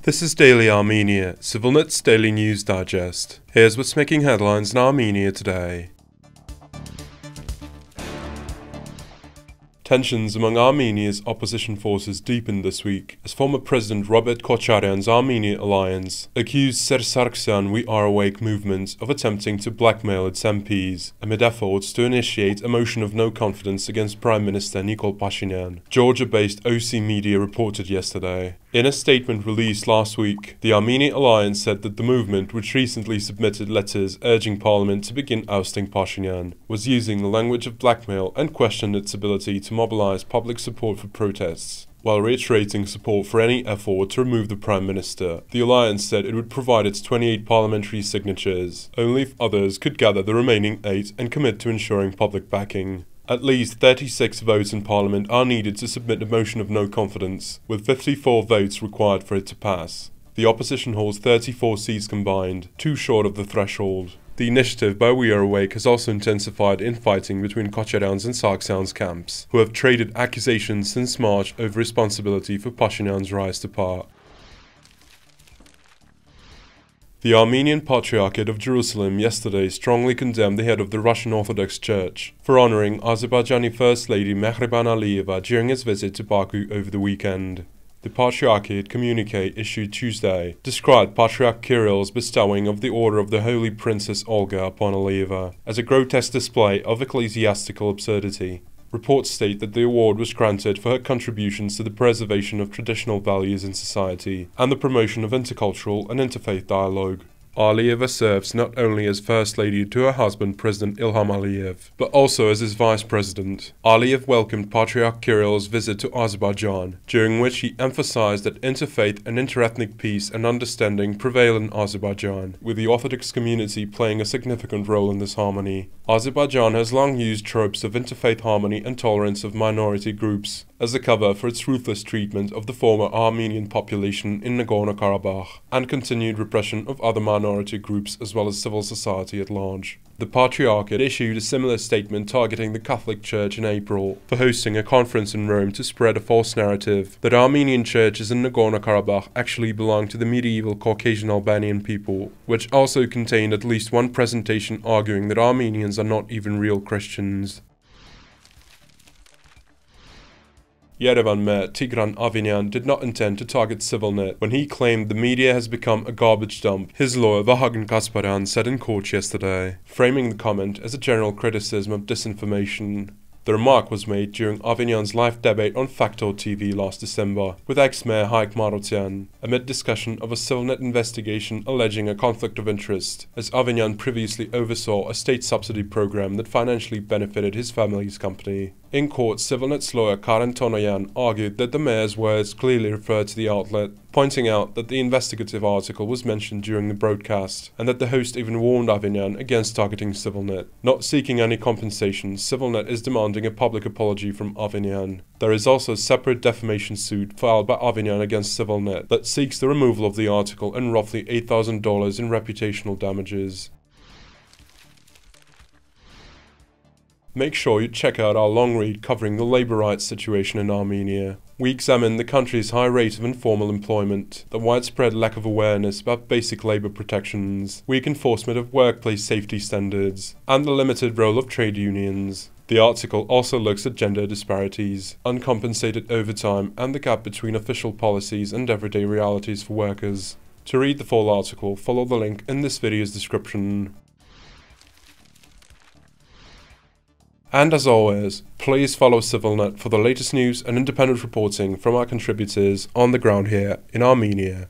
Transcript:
This is Daily Armenia, CivilNet's daily news digest. Here's what's making headlines in Armenia today. Tensions among Armenia's opposition forces deepened this week as former President Robert Kocharyan's Armenia Alliance accused Sargsyan We Are Awake movement of attempting to blackmail its MPs amid efforts to initiate a motion of no confidence against Prime Minister Nikol Pashinyan, Georgia-based OC Media reported yesterday. In a statement released last week, the Armenian Alliance said that the movement, which recently submitted letters urging Parliament to begin ousting Pashinyan, was using the language of blackmail and questioned its ability to mobilize public support for protests. While reiterating support for any effort to remove the Prime Minister, the Alliance said it would provide its 28 parliamentary signatures, only if others could gather the remaining 8 and commit to ensuring public backing. At least 36 votes in Parliament are needed to submit a motion of no confidence, with 54 votes required for it to pass. The opposition holds 34 seats combined, 2 short of the threshold. The initiative by We Are Awake has also intensified infighting between Kocharyan's and Sargsyan's camps, who have traded accusations since March over responsibility for Pashinyan's rise to power. The Armenian Patriarchate of Jerusalem yesterday strongly condemned the head of the Russian Orthodox Church for honoring Azerbaijani First Lady Mehriban Aliyeva during his visit to Baku over the weekend. The Patriarchate communique issued Tuesday described Patriarch Kirill's bestowing of the Order of the Holy Princess Olga upon Aliyeva as a grotesque display of ecclesiastical absurdity. Reports state that the award was granted for her contributions to the preservation of traditional values in society and the promotion of intercultural and interfaith dialogue. Aliyeva serves not only as First Lady to her husband President Ilham Aliyev, but also as his Vice President. Aliyev welcomed Patriarch Kirill's visit to Azerbaijan, during which he emphasized that interfaith and interethnic peace and understanding prevail in Azerbaijan, with the Orthodox community playing a significant role in this harmony. Azerbaijan has long used tropes of interfaith harmony and tolerance of minority groups as a cover for its ruthless treatment of the former Armenian population in Nagorno-Karabakh and continued repression of other minority groups as well as civil society at large. The Patriarchate issued a similar statement targeting the Catholic Church in April for hosting a conference in Rome to spread a false narrative that Armenian churches in Nagorno-Karabakh actually belong to the medieval Caucasian Albanian people, which also contained at least one presentation arguing that Armenians are not even real Christians. Yerevan Mayor Tigran Avinyan did not intend to target CivilNet when he claimed the media has become a garbage dump, his lawyer Vahagan Kasparyan said in court yesterday, framing the comment as a general criticism of disinformation. The remark was made during Avinyan's live debate on Factor TV last December with ex-mayor Kocharyan, amid discussion of a CivilNet investigation alleging a conflict of interest, as Avinyan previously oversaw a state subsidy program that financially benefited his family's company. In court, CivilNet's lawyer Karen Tonoyan argued that the mayor's words clearly referred to the outlet, pointing out that the investigative article was mentioned during the broadcast, and that the host even warned Avinyan against targeting CivilNet. Not seeking any compensation, CivilNet is demanding a public apology from Avinyan. There is also a separate defamation suit filed by Avinyan against CivilNet that seeks the removal of the article and roughly $8,000 in reputational damages. Make sure you check out our long read covering the labor rights situation in Armenia. We examine the country's high rate of informal employment, the widespread lack of awareness about basic labor protections, weak enforcement of workplace safety standards, and the limited role of trade unions. The article also looks at gender disparities, uncompensated overtime, and the gap between official policies and everyday realities for workers. To read the full article, follow the link in this video's description. And as always, please follow CivilNet for the latest news and independent reporting from our contributors on the ground here in Armenia.